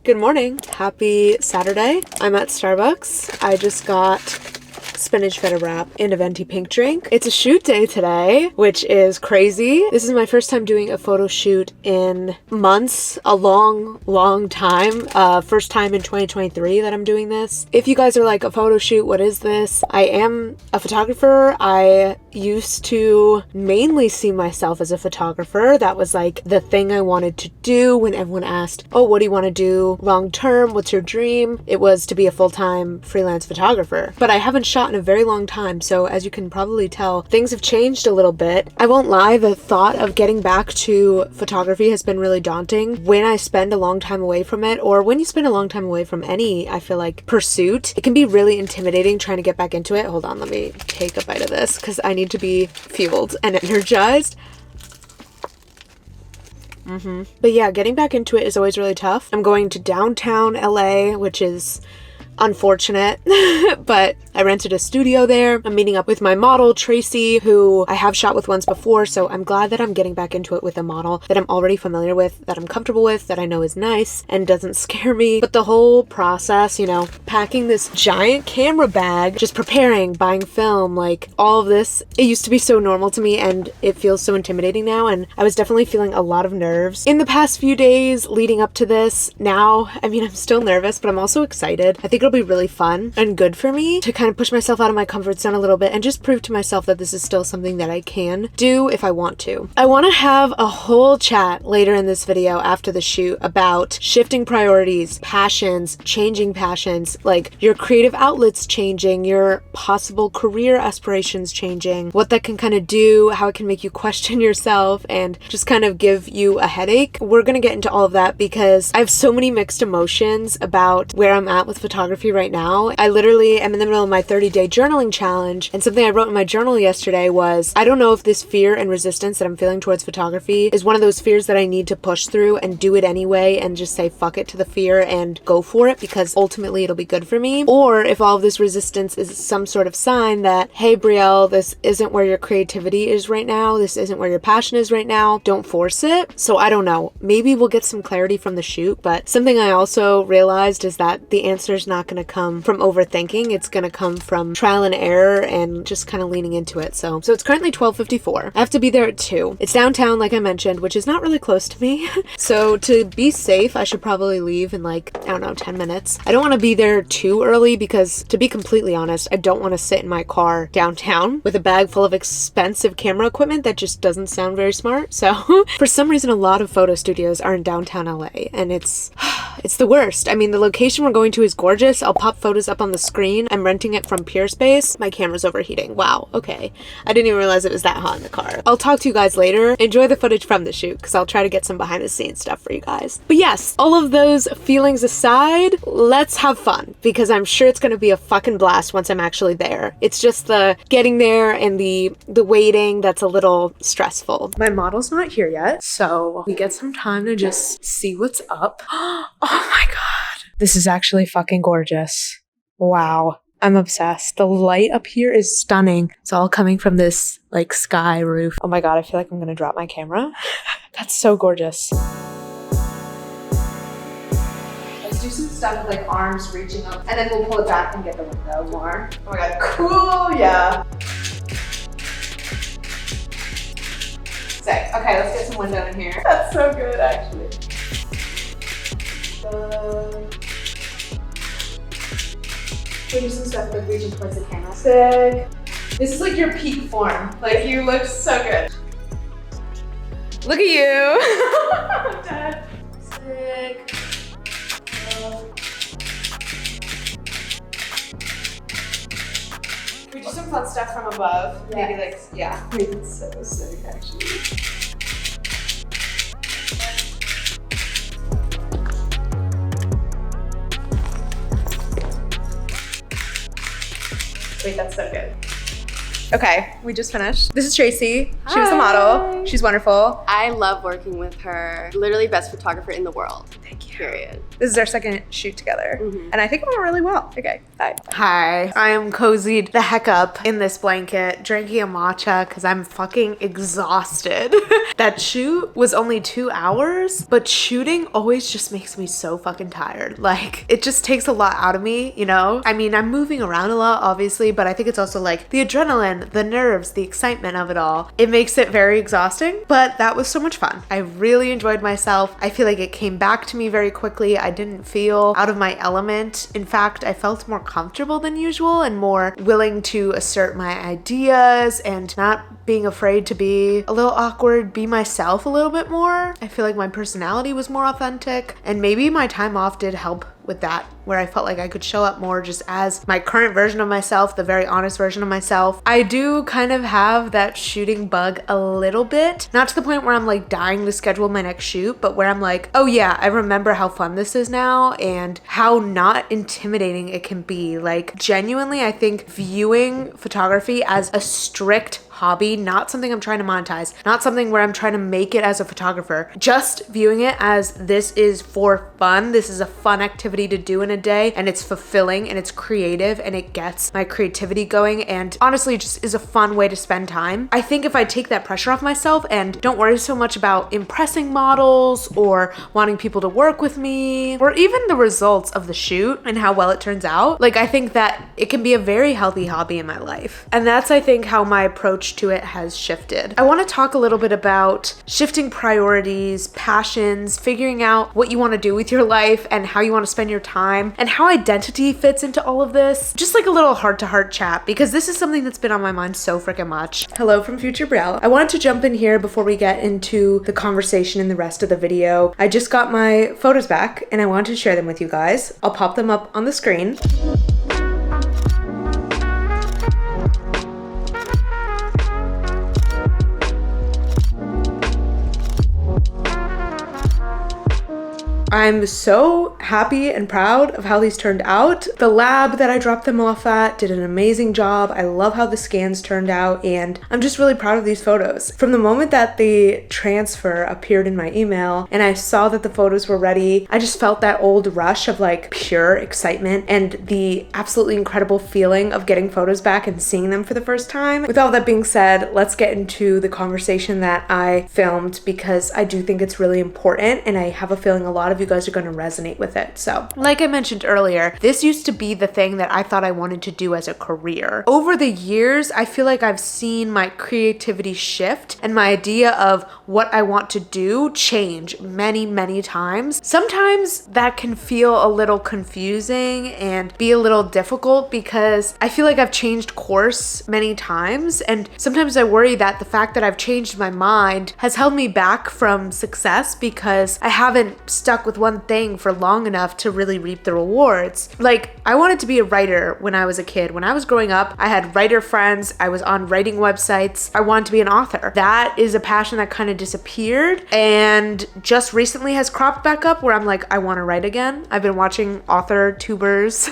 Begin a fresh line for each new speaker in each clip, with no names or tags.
Good morning. Happy Saturday. I'm at Starbucks. I just got spinach feta wrap and a venti pink drink. It's a shoot day today, which is crazy. This is my first time doing a photo shoot in months, a long time. First time in 2023 that I'm doing this. If you guys are like, a photo shoot, what is this? I am a photographer. I used to mainly see myself as a photographer. That was like the thing I wanted to do when everyone asked, oh, what do you want to do long term? What's your dream? It was to be a full-time freelance photographer. But I haven't shot in a very long time, so as you can probably tell, things have changed a little bit. I won't lie, the thought of getting back to photography has been really daunting. When I spend a long time away from it, or when you spend a long time away from any, I feel like, pursuit, it can be really intimidating trying to get back into it. Hold on, let me take a bite of this because I need to be fueled and energized. But yeah, getting back into it is always really tough. I'm going to downtown LA, which is unfortunate, but I rented a studio there. I'm meeting up with my model, Tracy, who I have shot with once before, so I'm glad that I'm getting back into it with a model that I'm already familiar with, that I'm comfortable with, that I know is nice and doesn't scare me. But the whole process, you know, packing this giant camera bag, just preparing, buying film, like all of this, it used to be so normal to me and it feels so intimidating now, and I was definitely feeling a lot of nerves in the past few days leading up to this. Now, I mean, I'm still nervous, but I'm also excited. I think it'll be really fun and good for me to kind of push myself out of my comfort zone a little bit and just prove to myself that this is still something that I can do if I want to. I want to have a whole chat later in this video after the shoot about shifting priorities, passions, changing passions, like your creative outlets changing, your possible career aspirations changing, what that can kind of do, how it can make you question yourself and just kind of give you a headache. We're going to get into all of that because I have so many mixed emotions about where I'm at with photography right now. I literally am in the middle of my 30-day journaling challenge, and something I wrote in my journal yesterday was, I don't know if this fear and resistance that I'm feeling towards photography is one of those fears that I need to push through and do it anyway and just say fuck it to the fear and go for it because ultimately it'll be good for me, or if all of this resistance is some sort of sign that, hey Brielle, this isn't where your creativity is right now, this isn't where your passion is right now, don't force it. So I don't know, maybe we'll get some clarity from the shoot, but something I also realized is that the answer is not going to come from overthinking. It's going to come from trial and error and just kind of leaning into it. So it's currently 12:54. I have to be there at 2. It's downtown, like I mentioned, which is not really close to me. So to be safe, I should probably leave in like, I don't know, 10 minutes. I don't want to be there too early because, to be completely honest, I don't want to sit in my car downtown with a bag full of expensive camera equipment. That just doesn't sound very smart. So for some reason, a lot of photo studios are in downtown LA and it's the worst. I mean, the location we're going to is gorgeous. I'll pop photos up on the screen. I'm renting it from Peerspace. My camera's overheating. Wow, okay. I didn't even realize it was that hot in the car. I'll talk to you guys later. Enjoy the footage from the shoot because I'll try to get some behind the scenes stuff for you guys. But yes, all of those feelings aside, let's have fun because I'm sure it's going to be a fucking blast once I'm actually there. It's just the getting there and the waiting that's a little stressful. My model's not here yet, so we get some time to just see what's up. Oh my god. This is actually fucking gorgeous. Wow. I'm obsessed. The light up here is stunning. It's all coming from this like sky roof. Oh my god, I feel like I'm gonna drop my camera. That's so gorgeous. Let's do some stuff with like arms reaching up and then we'll pull it back and get the window more. Oh my god, cool, yeah. Sick. Okay, let's get some window in here. That's so good actually. We do some stuff like reaching towards the camera. Sick. This is like your peak form. Like you look so good. Look at you. Dead. Sick. Can we do some fun stuff from above? Yeah. Maybe like, yeah. Wait, that's so sick actually. Wait, that's so good. Okay, we just finished. This is Tracy. She was the model. She's wonderful.
I love working with her. Literally best photographer in the world.
Thank Thank you.
Period.
This is our second shoot together, and I think it went really well. Okay, bye. Hi, I am cozied the heck up in this blanket, drinking a matcha because I'm fucking exhausted. That shoot was only 2 hours, but shooting always just makes me so fucking tired. Like, it just takes a lot out of me, you know? I mean, I'm moving around a lot, obviously, but I think it's also like the adrenaline, the nerves, the excitement of it all. It makes it very exhausting, but that was so much fun. I really enjoyed myself. I feel like it came back to me very quickly. I didn't feel out of my element. In fact, I felt more comfortable than usual and more willing to assert my ideas and not being afraid to be a little awkward, be myself a little bit more. I feel like my personality was more authentic, and maybe my time off did help with that, where I felt like I could show up more just as my current version of myself, the very honest version of myself. I do kind of have that shooting bug a little bit, not to the point where I'm like dying to schedule my next shoot, but where I'm like, oh yeah, I remember how fun this is now and how not intimidating it can be. Like, genuinely, I think viewing photography as a strict hobby, not something I'm trying to monetize, not something where I'm trying to make it as a photographer, just viewing it as this is for fun. This is a fun activity to do in a day, and it's fulfilling and it's creative and it gets my creativity going, and honestly just is a fun way to spend time. I think if I take that pressure off myself and don't worry so much about impressing models or wanting people to work with me or even the results of the shoot and how well it turns out, like, I think that it can be a very healthy hobby in my life. And that's, I think, how my approach to it has shifted. I want to talk a little bit about shifting priorities, passions, figuring out what you want to do with your life and how you want to spend your time, and how identity fits into all of this. Just like a little heart-to-heart chat, because this is something that's been on my mind so freaking much. Hello from Future Brielle. I wanted to jump in here before we get into the conversation in the rest of the video. I just got my photos back and I wanted to share them with you guys. I'll pop them up on the screen. I'm so happy and proud of how these turned out. The lab that I dropped them off at did an amazing job. I love how the scans turned out, and I'm just really proud of these photos. From the moment that the transfer appeared in my email and I saw that the photos were ready, I just felt that old rush of like pure excitement and the absolutely incredible feeling of getting photos back and seeing them for the first time. With all that being said, let's get into the conversation that I filmed, because I do think it's really important and I have a feeling a lot of you guys are going to resonate with it. So, like I mentioned earlier, this used to be the thing that I thought I wanted to do as a career. Over the years, I feel like I've seen my creativity shift and my idea of what I want to do change many, many times. Sometimes that can feel a little confusing and be a little difficult because I feel like I've changed course many times, and sometimes I worry that the fact that I've changed my mind has held me back from success because I haven't stuck with one thing for long enough to really reap the rewards. Like, I wanted to be a writer when I was a kid. When I was growing up, I had writer friends. I was on writing websites. I wanted to be an author. That is a passion that kind of disappeared and just recently has cropped back up where I'm like, I want to write again. I've been watching author tubers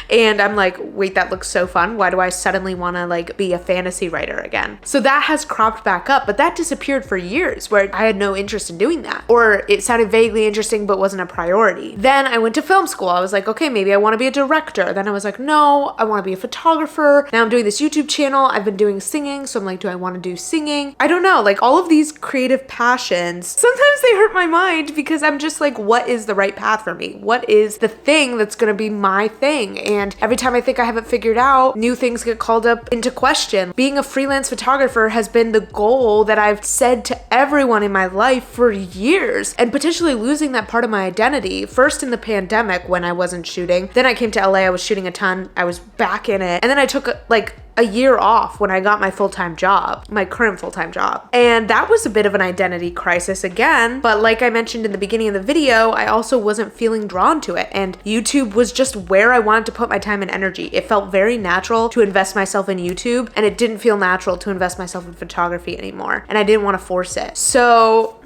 and I'm like, wait, that looks so fun. Why do I suddenly want to like be a fantasy writer again? So that has cropped back up, but that disappeared for years where I had no interest in doing that, or it sounded vaguely interesting but wasn't a priority. Then I went to film school. I was like, okay, maybe I want to be a director. Then I was like, no, I want to be a photographer. Now I'm doing this YouTube channel. I've been doing singing. So I'm like, do I want to do singing? I don't know. Like, all of these creative passions, sometimes they hurt my mind because I'm just like, what is the right path for me? What is the thing that's going to be my thing? And every time I think I have it figured out, new things get called up into question. Being a freelance photographer has been the goal that I've said to everyone in my life for years, and potentially losing that part of my identity. First in the pandemic when I wasn't shooting, then I came to LA, I was shooting a ton, I was back in it, and then I took like a year off when I got my full-time job, my current full-time job. And that was a bit of an identity crisis again, but like I mentioned in the beginning of the video, I also wasn't feeling drawn to it, and YouTube was just where I wanted to put my time and energy. It felt very natural to invest myself in YouTube, and it didn't feel natural to invest myself in photography anymore, and I didn't want to force it. So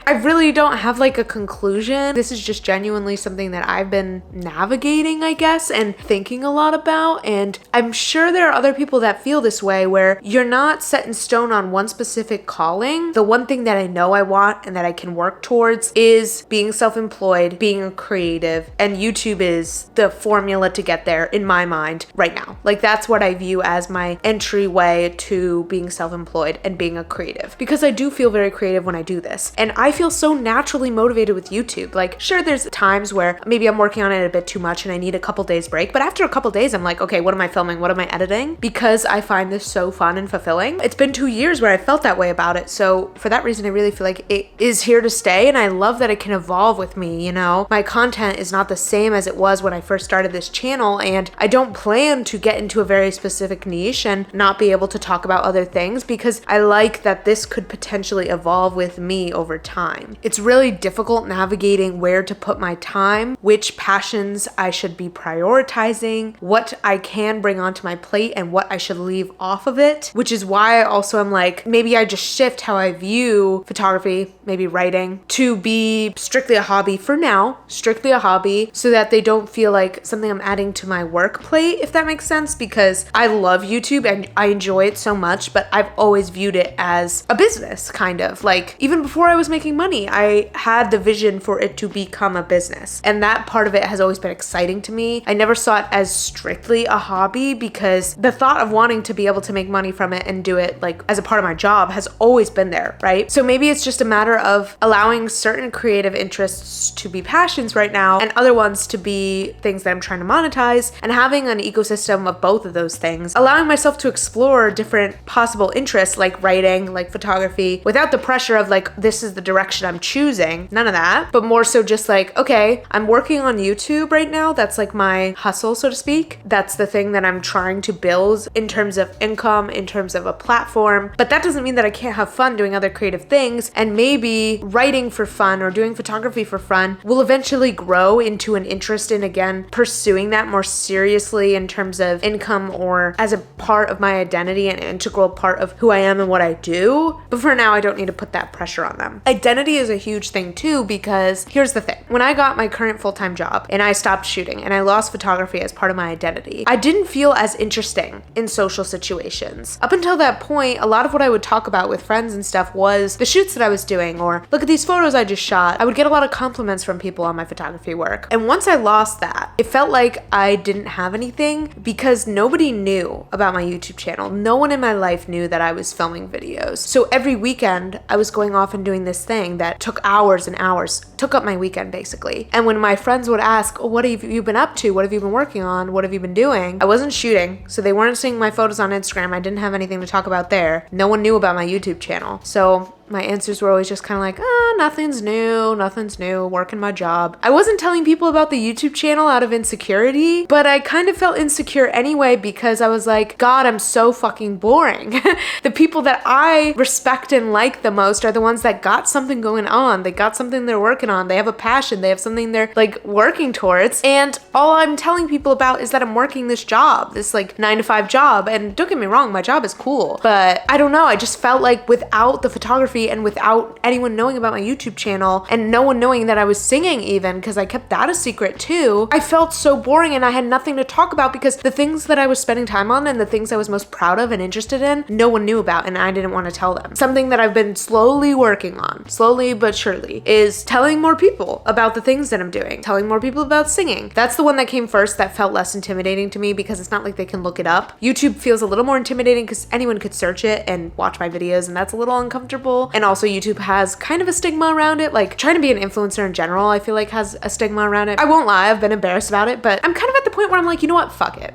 I really don't have like a conclusion. This is just genuinely something that I've been navigating, I guess, and thinking a lot about. And I'm sure there are other people that feel this way, where you're not set in stone on one specific calling. The one thing that I know I want and that I can work towards is being self-employed, being a creative, and YouTube is the formula to get there in my mind right now. Like, that's what I view as my entryway to being self-employed and being a creative, because I do feel very creative when I do this. And I feel so naturally motivated with YouTube. Like, sure, there's times where maybe I'm working on it a bit too much and I need a couple days break, but after a couple days, I'm like, okay, what am I filming? What am I editing? Because I find this so fun and fulfilling. It's been 2 years where I felt that way about it. So for that reason, I really feel like it is here to stay. And I love that it can evolve with me. You know, my content is not the same as it was when I first started this channel. And I don't plan to get into a very specific niche and not be able to talk about other things, because I like that this could potentially evolve with me over time. It's really difficult navigating where to put my time, which passions I should be prioritizing, what I can bring onto my plate and what I should leave off of it, which is why I also am like, maybe I just shift how I view photography, maybe writing, to be strictly a hobby for now, strictly a hobby, so that they don't feel like something I'm adding to my work plate, if that makes sense, because I love YouTube and I enjoy it so much, but I've always viewed it as a business, kind of. Like, even before I was making money, I had the vision for it to become a business. And that part of it has always been exciting to me. I never saw it as strictly a hobby, because the thought of wanting to be able to make money from it and do it like as a part of my job has always been there, right? So maybe it's just a matter of allowing certain creative interests to be passions right now and other ones to be things that I'm trying to monetize, and having an ecosystem of both of those things, allowing myself to explore different possible interests like writing, like photography, without the pressure of like, this is the direction I'm choosing, none of that, but more so just like, okay, I'm working on YouTube right now. That's like my hustle, so to speak. That's the thing that I'm trying to build in terms of income, in terms of a platform. But that doesn't mean that I can't have fun doing other creative things, and maybe writing for fun or doing photography for fun will eventually grow into an interest in, again, pursuing that more seriously in terms of income or as a part of my identity, an integral part of who I am and what I do. But for now, I don't need to put that pressure on them. Identity is a huge thing too, because here's the thing. When I got my current full-time job and I stopped shooting and I lost photography as part of my identity, I didn't feel as interesting in social situations. Up until that point, a lot of what I would talk about with friends and stuff was the shoots that I was doing, or look at these photos I just shot. I would get a lot of compliments from people on my photography work. And once I lost that, it felt like I didn't have anything, because nobody knew about my YouTube channel. No one in my life knew that I was filming videos. So every weekend I was going off and doing this thing that took hours and hours, took up my weekend basically. And when my friends would ask, oh, what have you been up to? What have you been working on? What have you been doing? I wasn't shooting, so they weren't seeing my photos on Instagram. I didn't have anything to talk about there. No one knew about my YouTube channel. So my answers were always just kind of like, nothing's new, working my job. I wasn't telling people about the YouTube channel out of insecurity, but I kind of felt insecure anyway, because I was like, God, I'm so fucking boring. The people that I respect and like the most are the ones that got something going on. They got something they're working on. They have a passion. They have something they're like working towards. And all I'm telling people about is that I'm working this job, this like 9-to-5 job. And don't get me wrong, my job is cool, but I don't know. I just felt like without the photography and without anyone knowing about my YouTube channel and no one knowing that I was singing, even because I kept that a secret too, I felt so boring and I had nothing to talk about, because the things that I was spending time on and the things I was most proud of and interested in, no one knew about and I didn't want to tell them. Something that I've been slowly working on, slowly but surely, is telling more people about the things that I'm doing, telling more people about singing. That's the one that came first, that felt less intimidating to me, because it's not like they can look it up. YouTube feels a little more intimidating because anyone could search it and watch my videos, and that's a little uncomfortable. And also YouTube has kind of a stigma around it. Like, trying to be an influencer in general, I feel like has a stigma around it. I won't lie, I've been embarrassed about it, but I'm kind of at the point where I'm like, you know what, fuck it.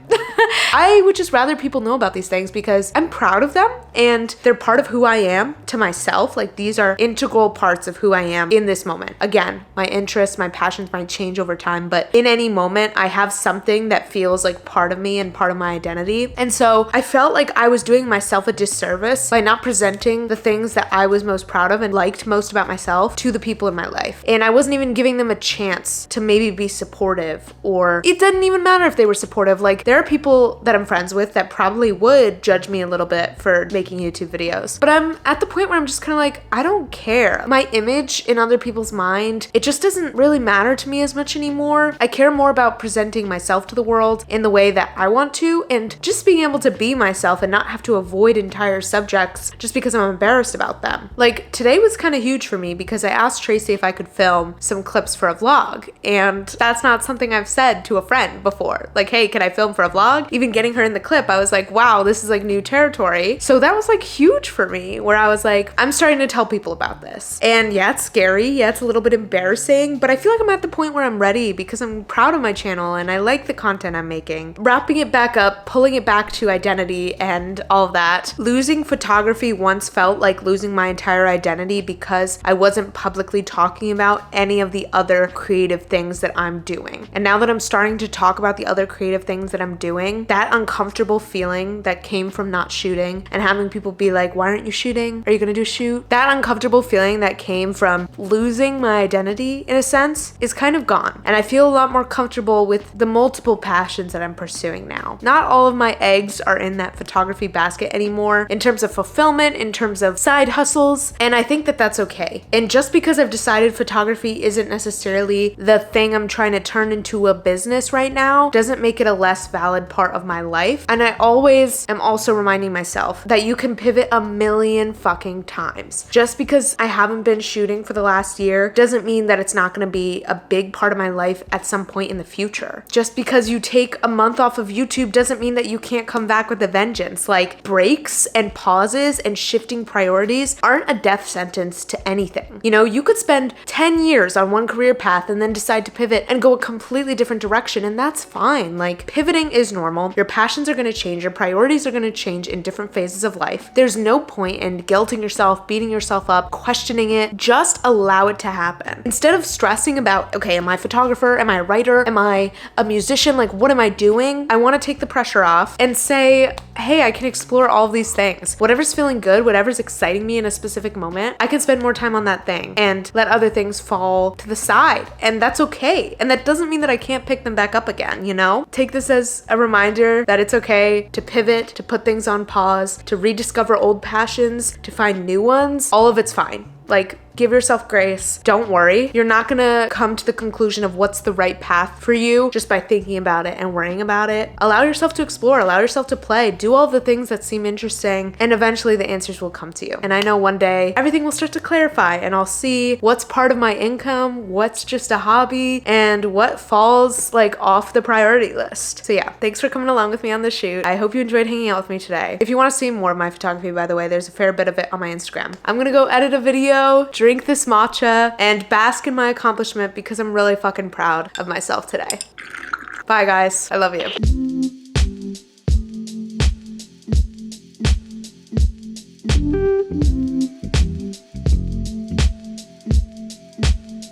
I would just rather people know about these things because I'm proud of them and they're part of who I am to myself. Like, these are integral parts of who I am in this moment. Again, my interests, my passions might change over time, but in any moment I have something that feels like part of me and part of my identity. And so I felt like I was doing myself a disservice by not presenting the things that I was most proud of and liked most about myself to the people in my life. And I wasn't even giving them a chance to maybe be supportive, or it doesn't even matter if they were supportive. Like, there are people that I'm friends with that probably would judge me a little bit for making making YouTube videos. But I'm at the point where I'm just kind of like, I don't care. My image in other people's mind, it just doesn't really matter to me as much anymore. I care more about presenting myself to the world in the way that I want to, and just being able to be myself and not have to avoid entire subjects just because I'm embarrassed about them. Like today was kind of huge for me because I asked Tracy if I could film some clips for a vlog, and that's not something I've said to a friend before. Like, hey, can I film for a vlog? Even getting her in the clip, I was like, wow, this is like new territory. So that was like huge for me, where I was like, I'm starting to tell people about this. And yeah, it's scary. Yeah, it's a little bit embarrassing, but I feel like I'm at the point where I'm ready because I'm proud of my channel and I like the content I'm making. Wrapping it back up, pulling it back to identity and all of that. Losing photography once felt like losing my entire identity because I wasn't publicly talking about any of the other creative things that I'm doing. And now that I'm starting to talk about the other creative things that I'm doing, that uncomfortable feeling that came from not shooting and having people be like, why aren't you shooting? Are you gonna do a shoot? That uncomfortable feeling that came from losing my identity in a sense is kind of gone. And I feel a lot more comfortable with the multiple passions that I'm pursuing now. Not all of my eggs are in that photography basket anymore in terms of fulfillment, in terms of side hustles, and I think that that's okay. And just because I've decided photography isn't necessarily the thing I'm trying to turn into a business right now doesn't make it a less valid part of my life. And I always am also reminding myself that you can pivot a million fucking times. Just because I haven't been shooting for the last year doesn't mean that it's not going to be a big part of my life at some point in the future. Just because you take a month off of YouTube doesn't mean that you can't come back with a vengeance. Like, breaks and pauses and shifting priorities aren't a death sentence to anything. You know, you could spend 10 years on one career path and then decide to pivot and go a completely different direction, and that's fine. Like, pivoting is normal. Your passions are going to change, your priorities are going to change in different phases of life. There's no point in guilting yourself, beating yourself up, questioning it. Just allow it to happen. Instead of stressing about, okay, am I a photographer? Am I a writer? Am I a musician? Like, what am I doing? I want to take the pressure off and say, hey, I can explore all of these things. Whatever's feeling good, whatever's exciting me in a specific moment, I can spend more time on that thing and let other things fall to the side. And that's okay. And that doesn't mean that I can't pick them back up again, you know? Take this as a reminder that it's okay to pivot, to put things on pause, to rediscover old passions, to find new ones. All of it's fine. Like, give yourself grace. Don't worry. You're not gonna come to the conclusion of what's the right path for you just by thinking about it and worrying about it. Allow yourself to explore, allow yourself to play, do all the things that seem interesting, and eventually the answers will come to you. And I know one day everything will start to clarify and I'll see what's part of my income, what's just a hobby, and what falls like off the priority list. So yeah, thanks for coming along with me on this shoot. I hope you enjoyed hanging out with me today. If you want to see more of my photography, by the way, there's a fair bit of it on my Instagram. I'm gonna go edit a video, drink this matcha, and bask in my accomplishment because I'm really fucking proud of myself today. Bye guys, I love you.